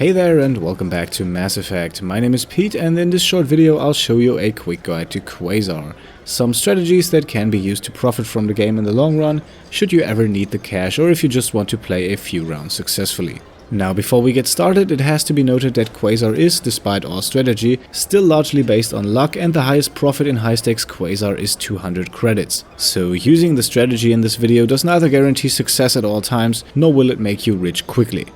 Hey there and welcome back to Mass Effect. My name is Pete and in this short video I'll show you a quick guide to Quasar. Some strategies that can be used to profit from the game in the long run, should you ever need the cash or if you just want to play a few rounds successfully. Now before we get started, it has to be noted that Quasar is, despite all strategy, still largely based on luck, and the highest profit in high stakes Quasar is 200 credits. So using the strategy in this video does neither guarantee success at all times, nor will it make you rich quickly.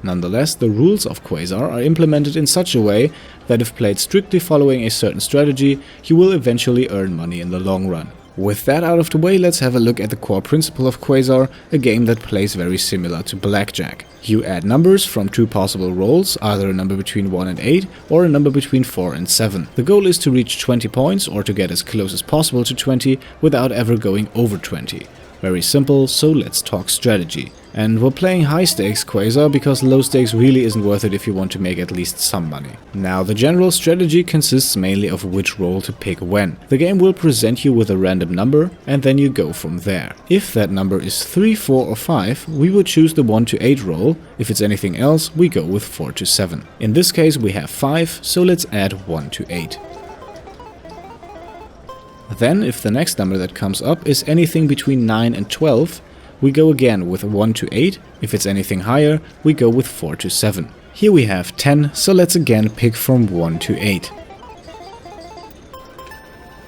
Nonetheless, the rules of Quasar are implemented in such a way that if played strictly following a certain strategy, you will eventually earn money in the long run. With that out of the way, let's have a look at the core principle of Quasar, a game that plays very similar to Blackjack. You add numbers from two possible rolls, either a number between 1 and 8 or a number between 4 and 7. The goal is to reach 20 points or to get as close as possible to 20 without ever going over 20. Very simple, so let's talk strategy. And we're playing high stakes Quasar because low stakes really isn't worth it if you want to make at least some money. Now the general strategy consists mainly of which roll to pick when. The game will present you with a random number and then you go from there. If that number is 3, 4 or 5, we will choose the 1 to 8 roll. If it's anything else, we go with 4 to 7. In this case we have 5, so let's add 1 to 8. Then, if the next number that comes up is anything between 9 and 12, we go again with 1 to 8, if it's anything higher, we go with 4 to 7. Here we have 10, so let's again pick from 1 to 8.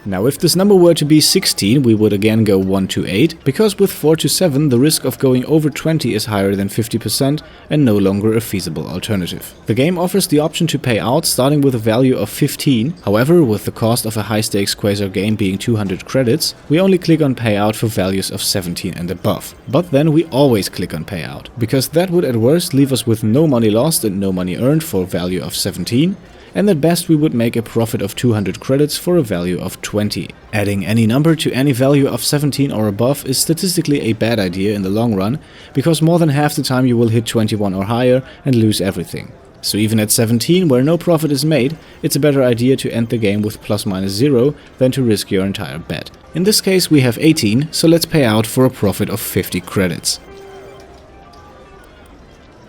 Now if this number were to be 16, we would again go 1 to 8, because with 4 to 7 the risk of going over 20 is higher than 50% and no longer a feasible alternative. The game offers the option to pay out starting with a value of 15, however with the cost of a high stakes Quasar game being 200 credits, we only click on payout for values of 17 and above. But then we always click on payout, because that would at worst leave us with no money lost and no money earned for a value of 17, and at best we would make a profit of 200 credits for a value of 20. Adding any number to any value of 17 or above is statistically a bad idea in the long run, because more than half the time you will hit 21 or higher and lose everything. So even at 17, where no profit is made, it's a better idea to end the game with ±0 than to risk your entire bet. In this case we have 18, so let's pay out for a profit of 50 credits.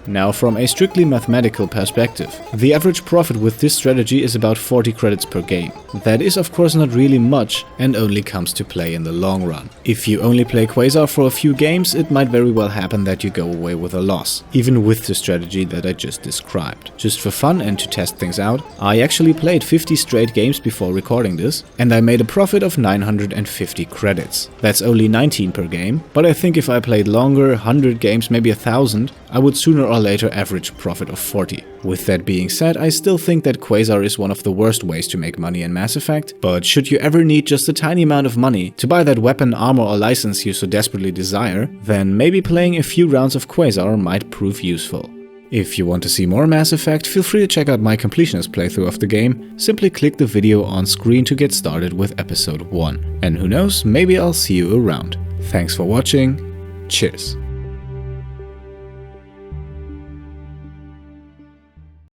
Now from a strictly mathematical perspective, the average profit with this strategy is about 40 credits per game. That is of course not really much and only comes to play in the long run. If you only play Quasar for a few games, it might very well happen that you go away with a loss, even with the strategy that I just described. Just for fun and to test things out, I actually played 50 straight games before recording this, and I made a profit of 950 credits. That's only 19 per game, but I think if I played longer, 100 games, maybe 1000, I would sooner or later average profit of 40. With that being said, I still think that Quasar is one of the worst ways to make money in Mass Effect, but should you ever need just a tiny amount of money to buy that weapon, armor or license you so desperately desire, then maybe playing a few rounds of Quasar might prove useful. If you want to see more Mass Effect, feel free to check out my completionist playthrough of the game. Simply click the video on screen to get started with episode 1. And who knows, maybe I'll see you around. Thanks for watching, cheers.